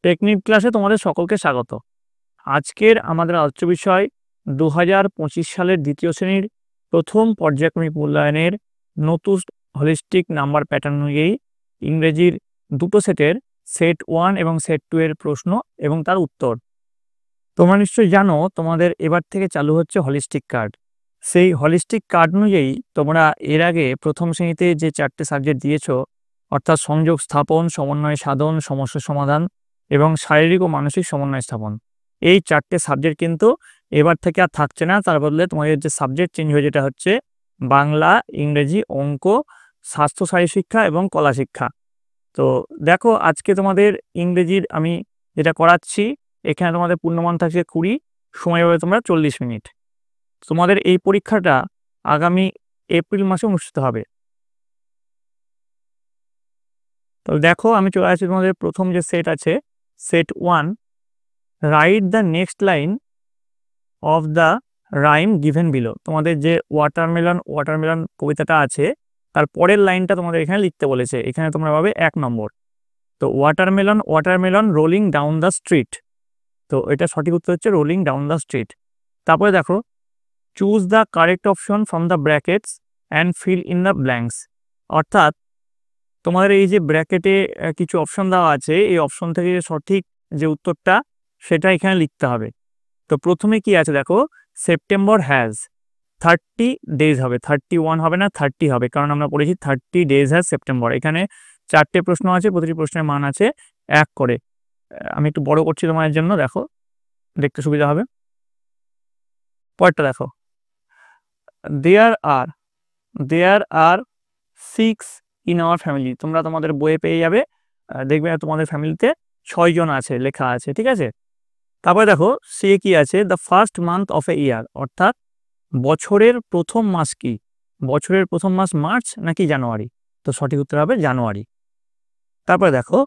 Technique ক্লাসে তোমাদের সকলকে স্বাগত। আজকের আমাদের আলোচ্য বিষয় 2025 সালের দ্বিতীয় শ্রেণীর প্রথম পর্যায়ক্রমিক মূল্যায়নের নতুন হোলিস্টিক নাম্বার প্যাটার্ন অনুযায়ী ইংরেজির দুটো সেটের সেট 1 এবং সেট 2 এর প্রশ্ন এবং তার উত্তর। তোমরা নিশ্চয়ই জানো তোমাদের এবার থেকে চালু হচ্ছে হলিস্টিক কার্ড। সেই হলিস্টিক কার্ড অনুযায়ী তোমরা এর আগে প্রথম শ্রেণীতে যে 4টে সাবজেক্ট দিয়েছো, অর্থাৎ সংযোগ স্থাপন, সমন্বয় সাধন, সমস্যা সমাধান এবং শারীরিক ও মানসিক সমন্বয় স্থাপন, এই 4টে সাবজেক্ট কিন্তু এবার থেকে আর থাকছে না। তার বদলে তোমাদের যে সাবজেক্ট চেঞ্জ হয়ে যেটা হচ্ছে বাংলা, ইংরেজি, অঙ্ক, স্বাস্থ্য শারীরশিক্ষা এবং কলা শিক্ষা। তো দেখো আজকে তোমাদের ইংরেজির আমি যেটা করাচ্ছি, এখানে তোমাদের পূর্ণমান থাকছে 20, সময় পাবে তোমরা 40 মিনিট। তোমাদের এই পরীক্ষাটা আগামী এপ্রিল মাসে অনুষ্ঠিত হবে। তো দেখো আমি চলে আসছি তোমাদের প্রথম যে সেট আছে, set 1, write the next line of the rhyme given below. তোমাদের যে ওয়াটারমেলন কবিতাটা আছে তার পরের লাইনটা তোমাদের এখানে লিখতে বলেছে। এখানে তোমরা পাবে 1 নম্বর। তো watermelon rolling down the street, তো এটা সঠিক উত্তর হচ্ছে রোলিং ডাউন দ্য স্ট্রিট। তারপরে দেখো choose the correct option from the brackets and feel in the blanks, অর্থাৎ তোমাদের এই যে ব্র্যাকেটে কিছু অপশন দেওয়া আছে, এই অপশন থেকে সঠিক যে উত্তরটা সেটা এখানে লিখতে হবে। তো প্রথমে কি আছে দেখো, সেপ্টেম্বর হ্যাজ 30 ডেজ হবে, 31 হবে না, 30 হবে, কারণ আমরা পড়েছি 30 ডেজ হ্যাজ সেপ্টেম্বর। এখানে 4টে প্রশ্ন আছে, প্রতিটি প্রশ্নের মান আছে 1 করে। আমি একটু বড় করছি তোমাদের জন্য, দেখো দেখতে সুবিধা হবে। পরেরটা দেখো, দেয়ার আর 6 ইন আওয়ার ফ্যামিলি। তোমরা তোমাদের বইয়ে পেয়ে যাবে, দেখবে তোমাদের ফ্যামিলিতে 6 জন আছে, লেখা আছে, ঠিক আছে। তারপরে দেখো সে কি আছে, the first month of a year, অর্থাৎ বছরের প্রথম মাস কি? বছরের প্রথম মাস মার্চ নাকি জানুয়ারি? তো সঠিক উত্তর হবে জানুয়ারি। তারপরে দেখো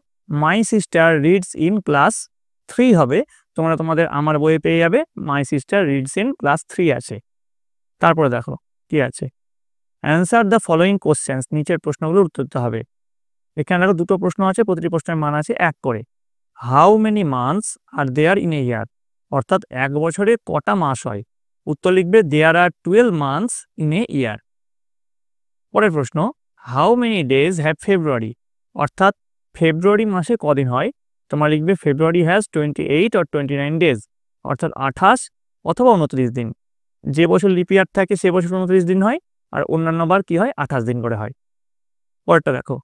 my sister reads in class 3 হবে, তোমরা তোমাদের আমার বইয়ে পেয়ে যাবে my sister reads in class 3 আছে। তারপরে দেখো কি আছে, অ্যান্সার দ্য ফলোয়িং কোশ্চেন্স, নিচের প্রশ্নগুলোর উত্তর দিতে হবে। এখানে দেখো দুটো প্রশ্ন আছে, প্রতিটি প্রশ্নের মান আছে 1 করে। How many months are there in a year, অর্থাৎ 1 বছরে কটা মাস হয়? উত্তর লিখবে দেয়ার আর 12 মান্থস ইন এ ইয়ার। পরের প্রশ্ন, হাউ মেনি ডেজ হ্যাভ ফেব্রুয়ারি, অর্থাৎ ফেব্রুয়ারি মাসে কদিন হয়? তোমরা লিখবে ফেব্রুয়ারি হ্যাজ 28 or 29 ডেজ, অর্থাৎ 28 অথবা 29 দিন। যে বছর লিপ ইয়ার থাকে সে বছর 29 দিন হয়, আর অন্যান্য বার কি হয় 28 দিন করে হয়। পরেরটা দেখো,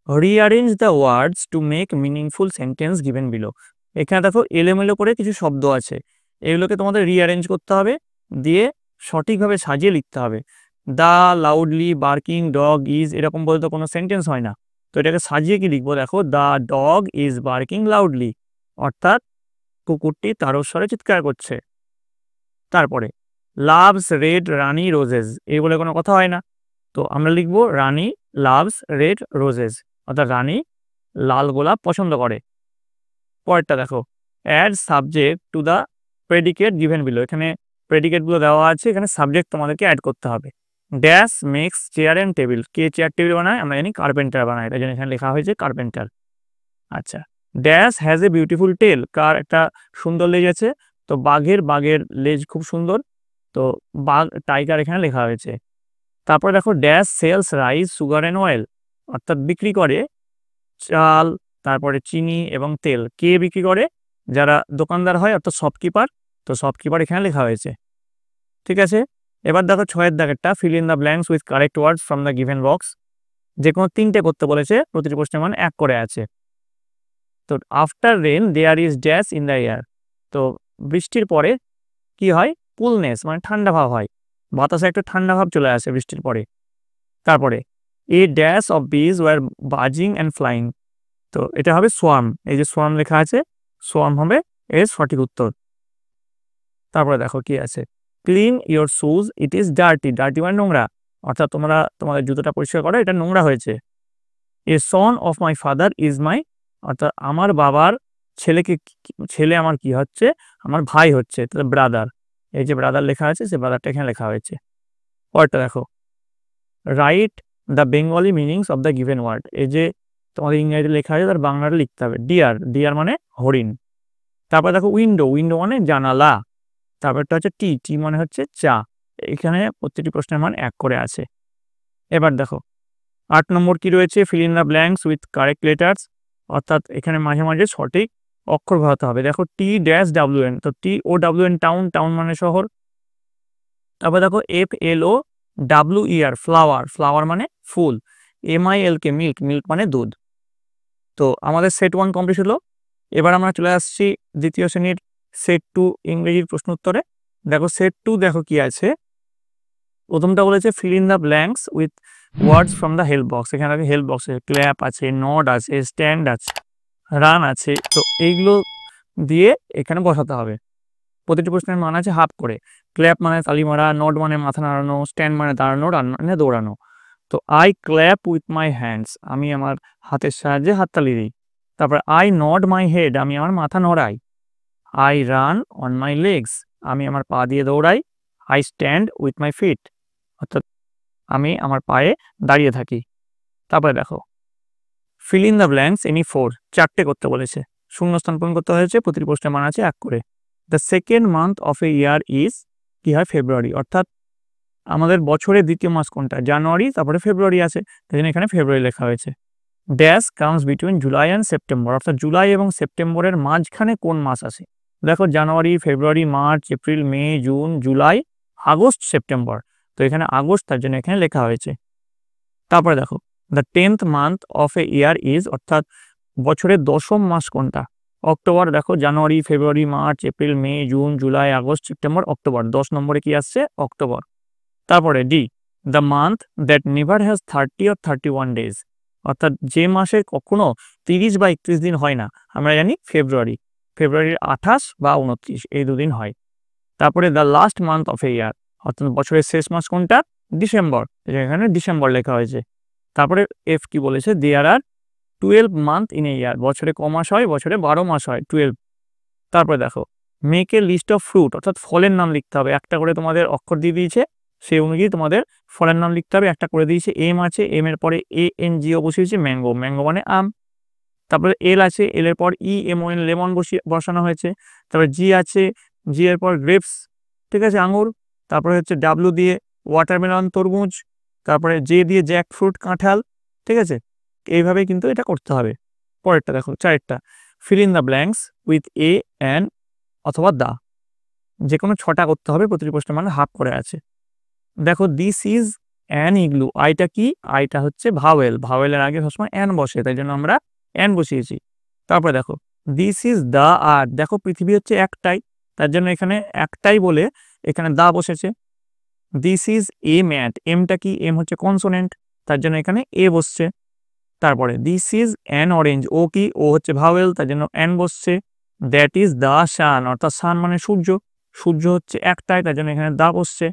rearrange the words to make meaningful sentence given below. এখানে দেখো এলোমেলো করে কিছু শব্দ আছে, এগুলোকে তোমাদের রিঅ্যারেঞ্জ করতে হবে, দিয়ে সঠিকভাবে সাজিয়ে লিখতে হবে। The loudly barking dog is, এরকম বলে তো কোনো সেন্টেন্স হয় না। তো এটাকে সাজিয়ে কি লিখবো, দেখো the dog is barking loudly, অর্থাৎ কুকুরটি তারস্বরে চিৎকার করছে। তারপরে লাভস রেড রানি রোজেস, এই বলে কোনো কথা হয় না, তো আমরা লিখবো রানী লাভস রেড রোজেস, অর্থাৎ রানী লাল গোলাপ পছন্দ করে। পরেরটা দেখো, add subject to the predicate given below. এখানে প্রেডিকেটগুলো দেওয়া আছে, এখানে সাবজেক্ট তোমাদেরকে অ্যাড করতে হবে। Dash makes chair and table, কে চেয়ার টেবিল বানায়? আমরা জানি কার্পেন্টার বানায়, তাই জন্য এখানে লেখা হয়েছে কার্পেন্টার। আচ্ছা, ড্যাশ হ্যাজ এ বিউটিফুল টেল, কার একটা সুন্দর লেজ আছে? তো বাঘের লেজ খুব সুন্দর, তো বাঘ টাইগার এখানে লেখা হয়েছে। তারপরে দেখো dash sells rice sugar and oil, অর্থাৎ বিক্রি করে চাল, তারপরে চিনি এবং তেল। কে বিক্রি করে? যারা দোকানদার হয়, অর্থাৎ শপকিপার, তো শপকিপার এখানে লেখা হয়েছে, ঠিক আছে। এবার দেখো 6 দাগেরটা, fill in the blanks with correct words from the given box. যে কোনো 3টে করতে বলেছে, প্রতিটি প্রশ্নের মান 1 করে আছে। তো after rain there is dash in the air, তো বৃষ্টির পরে কি হয়? কুলনেস, মানে ঠান্ডা ভাব হয়, বাতাসে একটা ঠান্ডা ভাব চলে আসে বৃষ্টির পরে। তারপরে এ ড্যাশ অফ বিজ ওয়ার বাজিং অ্যান্ড ফ্লাইং, তো এটা হবে সোয়ার্ম, এই যে সোয়ার্ম লেখা আছে, সোয়ার্ম হবে এর সঠিক উত্তর। তারপরে দেখো কি আছে, clean your shoes it is dirty, dirty মানে নোংরা, অর্থাৎ তোমরা তোমাদের জুতোটা পরিষ্কার করো, এটা নোংরা হয়েছে। A son of my father is my, অর্থাৎ আমার বাবার ছেলে আমার কি হচ্ছে? আমার ভাই হচ্ছে, তাহলে ব্রাদার, এই যে ব্রাদার লেখা আছে সে ব্রাদারটা এখানে লেখা হয়েছে। পরেরটা দেখো, write the Bengali meanings of the given word, এই যে তোমাদের ইংরেজি লেখা আছে তার বাংলাটা লিখতে হবে। ডিয়ার মানে হরিণ। তারপর দেখো উইন্ডো, উইন্ডো মানে জানালা। তারপরটা হচ্ছে টি, টি মানে হচ্ছে চা। এখানে প্রত্যেকটি প্রশ্নের মান 1 করে আছে। এবার দেখো 8 নম্বর কি রয়েছে, feel in the blanks with correct letters, অর্থাৎ এখানে মাঝে মাঝে সঠিক অক্ষর বসাতে হবে। দেখো টি ড্যাশ ডাব্লিউ এন, তো T O W N town, town মানে শহর। তারপর দেখো F L O W E R flower, flower মানে ফুল। M I L K milk, milk মানে দুধ। তো আমাদের সেট 1 কমপ্লিট হলো। এবার আমরা চলে আসছি দ্বিতীয় শ্রেণীর সেট 2 ইংরেজির প্রশ্ন উত্তরে। দেখো সেট 2 দেখো কি আছে। প্রথমটা বলেছে feel in the blanks with words from the help box. এখানে হেল্প বক্সে ক্ল্যাপ আছে, নড আছে, স্ট্যান্ড আছে, রান আছে। তো এইগুলো দিয়ে এখানে বসাতে হবে। প্রতিটি প্রশ্নের মান আছে হাফ করে। ক্ল্যাপ মানে তালি মারা, নড মানে মাথা নাড়ানো, স্ট্যান্ড মানে দাঁড়ানো, রান মানে দৌড়ানো। তো I clap with my hands, আমি আমার হাতের সাহায্যে হাততালি দিই। তারপর আই নড মাই হেড, আমি আমার মাথা নড়াই। I run on my legs, আমি আমার পা দিয়ে দৌড়াই। I stand with my feet, অর্থাৎ আমি আমার পায়ে দাঁড়িয়ে থাকি। তারপরে দেখো fill in the blanks any 4, 4টে করতে বলেছে। শূন্যস্থান পূরণ করতে হয়েছে। প্রতিটি প্রশ্নের মান আছে 1 করে। The second month of a year is, কি হয়, ফেব্রুয়ারি। অর্থাৎ আমাদের বছরের দ্বিতীয় মাস কোনটা, জানুয়ারি, তারপরে ফেব্রুয়ারি আছে, তাই জন্য এখানে ফেব্রুয়ারি লেখা হয়েছে। Dash comes between July and September, অর্থাৎ জুলাই এবং সেপ্টেম্বরের মাঝখানে কোন মাস আছে। দেখো January, February, March, April, May, June, July, August, September. তো এখানে আগস্ট, তার জন্য এখানে লেখা হয়েছে। তারপরে দেখো the 10th month of a year is, অর্থাৎ বছরের 10ম মাস কোনটা। অক্টোবর। দেখো January, February, March, April, May, June, July, August, September, October. 10 নম্বরে কি আসছে, অক্টোবর। তারপরে D, the month that never has 30 or 31 days, অর্থাৎ যে মাসে কখনো 30 বা 31 দিন হয় না, আমরা জানি ফেব্রুয়ারি। ফেব্রুয়ারির 28 বা 29 এই দুদিন হয়। তারপরে the last month of a year, অর্থাৎ বছরের শেষ মাস কোনটা, ডিসেম্বর, এখানে ডিসেম্বর লেখা হয়েছে। তারপরে এফ কি বলেছে, দেয়ার আর 12 মান্থ ইন এ ইয়ার, বছরে ক মাস হয়, বছরে 12 মাস হয়, 12। তারপরে দেখো make a list of fruit, অর্থাৎ ফলের নাম লিখতে হবে। একটা করে তোমাদের অক্ষর দিয়ে দিয়েছে, সেই অনুযায়ী তোমাদের ফলের নাম লিখতে হবে। একটা করে দিয়েছে এম আছে, এম এর পরে এ এন জিও বসিয়েছে, ম্যাঙ্গো, ম্যাঙ্গো মানে আম। তারপরে এল আছে, এল এর পর E M O N lemon বসানো হয়েছে। তারপরে জি আছে, জি এর পর গ্রেপস, ঠিক আছে, আঙুর। তারপরে হচ্ছে ডাব্লু দিয়ে ওয়াটারমেলন, তরমুজ। তারপরে জে দিয়ে জ্যাক ফ্রুট, কাঁঠাল, ঠিক আছে। এইভাবে কিন্তু এটা করতে হবে। পরেরটা দেখো 4টা, feel in the blanks with a an অথবা দা, যে কোনো 6টা করতে হবে। প্রতিটি প্রশ্নের মানে হাফ করে আছে। দেখো দিস ইজ অ্যান ইগলু, আইটা কি, আইটা হচ্ছে ভাওয়েল, ভাওয়েলের আগে সবসময় অ্যান বসে, তাই জন্য আমরা অ্যান বসিয়েছি। তারপরে দেখো দিস ইজ দ্য আর্থ, দেখো পৃথিবী হচ্ছে একটাই, তার জন্য এখানে একটাই বলে এখানে দা বসেছে। দিস ইজ এ ম্যাট, এমটা কি, এম হচ্ছে কনসোনেন্ট, তার জন্য এখানে এ বসছে। তারপরে দিস ইজ অ্যান অরেঞ্জ, ও কি, ও হচ্ছে ভাওয়েল, তার জন্য অ্যান বসছে। দ্যাট ইজ দ্য সান, অর্থাৎ সান মানে সূর্য, সূর্য হচ্ছে একটাই, তার জন্য এখানে দা বসছে।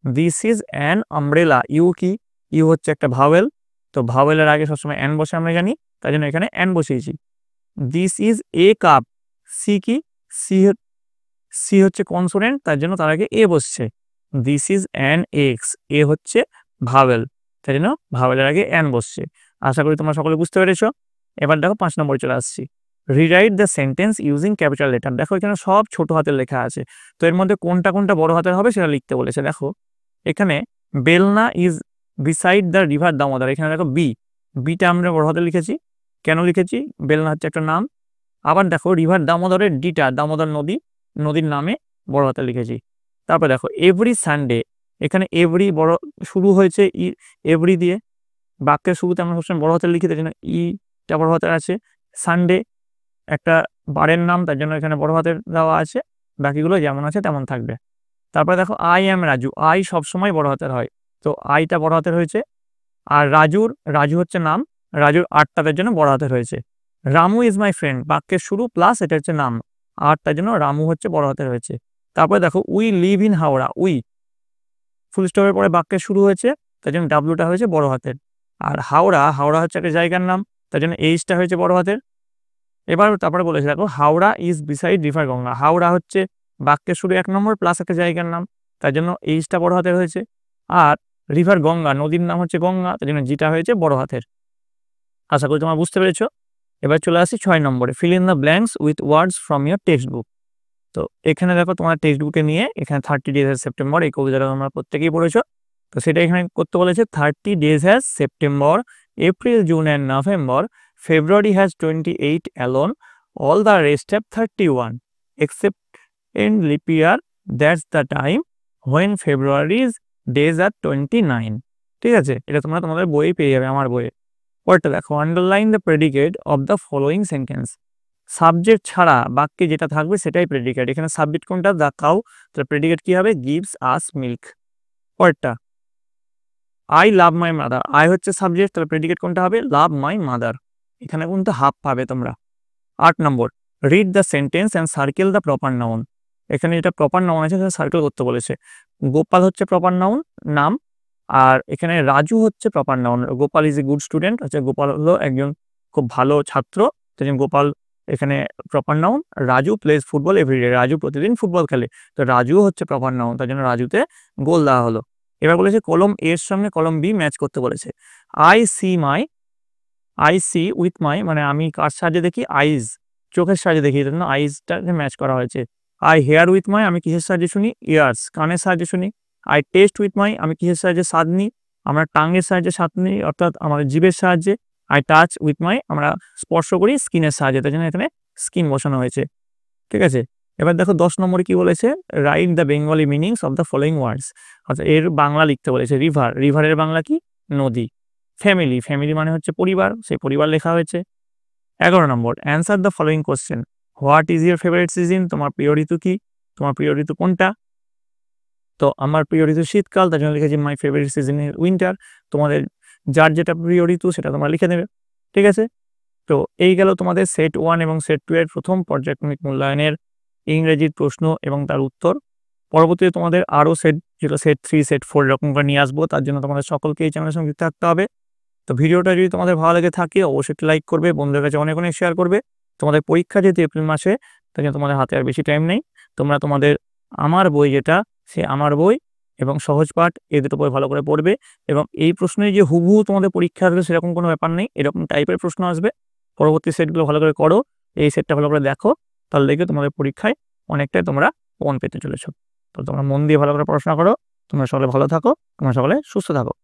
This is an umbrella, U কি, ইউ হচ্ছে একটা ভাওয়েল, তো ভাওয়েলের আগে সবসময় অ্যান বসে আমরা জানি, তাই জন্য এখানে অ্যান বসিয়েছি। This is a cup, C কি, সি, সি হচ্ছে কনসোনেন্ট, তার জন্য তার আগে এ বসছে। This is an X, E হচ্ছে ভাওয়েল, তাই জন্য ভাওয়েলের আগে অ্যান বসছে। আশা করি তোমরা সকলে বুঝতে পেরেছো। এবার দেখো 5 নম্বরে চলে আসছি, rewrite the sentence using capital letter. দেখো এখানে সব ছোট হাতের লেখা আছে, তো এর মধ্যে কোনটা কোনটা বড় হাতের হবে সেটা লিখতে বলেছে। দেখো এখানে Belna is beside the river Damodar, এখানে দেখো বি, বিটা আমরা বড় হাতে লিখেছি। কেন লিখেছি, বেলনা হচ্ছে একটা নাম। আবার দেখো রিভার দামোদরের ডিটা, দামোদর নদী, নদীর নামে বড় হাতে লিখেছি। তারপর দেখো এভরি সানডে, এখানে এভরি বড় শুরু হয়েছে ই, এভরি দিয়ে, বাক্যের শুরুতে আমরা সবসময় বড় হাতের লিখি, তাই জন্য ইটা বড় হাতের আছে। সানডে একটা বারের নাম, তার জন্য এখানে বড় হাতের দেওয়া আছে, বাকিগুলো যেমন আছে তেমন থাকবে। তারপরে দেখো আই এম রাজু, আই সবসময় বড় হাতের হয়, তো আইটা বড় হাতের হয়েছে। আর রাজুর, রাজু হচ্ছে নাম, রাজুর আটটাদের জন্য বড় হাতের হয়েছে। রামু ইজ মাই ফ্রেন্ড, বাক্যের শুরু প্লাস এটা হচ্ছে নাম, আটটার জন্য রামু হচ্ছে বড় হাতের হয়েছে। তারপরে দেখো we live in Howrah, we full স্টপের পরে বাক্যের শুরু হয়েছে, তার জন্য ডাব্লুটা হয়েছে বড় হাতের। আর হাওড়া, হাওড়া হচ্ছে একটা জায়গার নাম, তার জন্য এইচটা হয়েছে বড় হাতের। এবার তারপরে বলেছে দেখো Howrah is beside river Ganga, Howrah হচ্ছে বাক্যের শুরু 1 নম্বর প্লাস একটা জায়গার নাম, তার জন্য এইচটা বড় হাতের হয়েছে। আর রিভার গঙ্গা, নদীর নাম হচ্ছে গঙ্গা, তার জন্য জিটা হয়েছে বড় হাতের। আশা করি তোমরা বুঝতে পেরেছো। এবার চলে আসি 6 নম্বরে, feel in the blanks with words from your text book. তো এখানে দেখো তোমার টেক্সট বুকে নিয়ে এখানে 30 ডেজ হ্যাজ সেপ্টেম্বর, এই কবিতাটা তোমরা প্রত্যেকেই পড়েছো। তো সেটা এখানে করতে বলেছে 30 days has September, April, June and November, February has 28 alone, all the rest have 31 except in leap year, that's the time when February's days are 29। ঠিক আছে, এটা তোমরা তোমাদের বইয়ে পেয়ে যাবে, আমার বইয়ে। পরেরটা দেখো, underline the predicate of the following sentence. Subject ছাড়া বাক্যে যেটা থাকবে সেটাই প্রেডিকেট। এখানে সাবজেক্ট কোনটা? দ্য কাউ, তাহলে প্রেডিকেট কি হবে? Gives us milk. পরেরটা, I love my mother, I হচ্ছে সাবজেক্ট, তাহলে প্রেডিকেট কোনটা হবে? Love my mother. এখানে কিন্তু হাফ পাবে তোমরা। 8 নম্বর, read the sentence and circle the proper noun. এখানে যেটা প্রপার নাউন আছে সেটা সার্কেল করতে বলেছে। গোপাল হচ্ছে প্রপার নাউন, নাম, আর এখানে রাজু হচ্ছে proper noun. Gopal is a good student, হচ্ছে গোপাল হলো একজন খুব ভালো ছাত্র, সেই জন্য গোপাল এখানে proper noun. Raju plays football everyday, Raju প্রতিদিন ফুটবল খেলে, তো রাজুও হচ্ছে প্রপার নাউন, তার জন্য রাজুতে গোল দেওয়া হলো। এবার বলেছে কলম এর সঙ্গে কলম বি ম্যাচ করতে বলেছে। আই সি উইথ মাই, মানে আমি কার সাহায্যে দেখি? আইজ, চোখের সাহায্যে দেখি, এই জন্য আইজটাকে ম্যাচ করা হয়েছে। আই হেয়ার উইথ মাই, আমি কিসের সাহায্যে শুনি? ইয়ার্স, কানের সাহায্যে শুনি। আই টেস্ট উইথ মাই, আমি কিসের সাহায্যে স্বাদ নিই? আমরা টাঙ্গের সাহায্যে স্বাদ নিই, অর্থাৎ আমাদের জিভের সাহায্যে। আই টাচ উইথ মাই, আমরা স্পর্শ করি স্কিনের সাহায্যে, তাই জন্য এখানে স্কিন বসানো হয়েছে। ঠিক আছে, এবার দেখো 10 নম্বরে কি বলেছে? Right the Bengali meanings of the following words. অর্থাৎ এর বাংলা লিখতে বলেছে। রিভার, রিভারের বাংলা কি? নদী। ফ্যামিলি, ফ্যামিলি মানে হচ্ছে পরিবার, সেই পরিবার লেখা হয়েছে। 11 নম্বর, answer the following question. What is your favourite season, তোমার প্রিয় ঋতু কি? তোমার প্রিয় ঋতু কোনটা? তো আমার প্রিয় ঋতু শীতকাল, তার জন্য লিখেছি my favourite season is winter. তোমাদের যার যেটা প্রিয় ঋতু সেটা তোমরা লিখে দেবে। ঠিক আছে, তো এই গেল তোমাদের সেট 1 এবং সেট 2 এর প্রথম পর্যায়ক্রমিক মূল্যায়নের ইংরেজির প্রশ্ন এবং তার উত্তর। পরবর্তীতে তোমাদের আরও সেট, যেটা সেট 3, সেট 4 এরকম করে নিয়ে আসবো, তার জন্য তোমাদের সকলকে এই চ্যানেলের সঙ্গে যুক্ত থাকতে হবে। তো ভিডিওটা যদি তোমাদের ভালো লেগে থাকে অবশ্যই লাইক করবে, বন্ধুদের কাছে অনেক অনেক শেয়ার করবে। তোমাদের পরীক্ষা যেহেতু এপ্রিল মাসে, তাই জন্য তোমাদের হাতে আর বেশি টাইম নেই। তোমরা তোমাদের আমার বই, যেটা সে আমার বই এবং সহজ পাঠ, এই দুটো বই ভালো করে পড়বে। এবং এই প্রশ্নে যে হুবহু তোমাদের পরীক্ষা আসবে সেরকম কোনো ব্যাপার নেই, এরকম টাইপের প্রশ্ন আসবে। পরবর্তী সেটগুলো ভালো করে করো, এই সেটটা ভালো করে দেখো, তাহলে দেখে তোমাদের পরীক্ষায় অনেকটাই তোমরা মন পেতে চলেছো। তো তোমরা মন দিয়ে ভালো করে পড়াশোনা করো। তোমরা সকলে ভালো থাকো, তোমরা সকলে সুস্থ থাকো।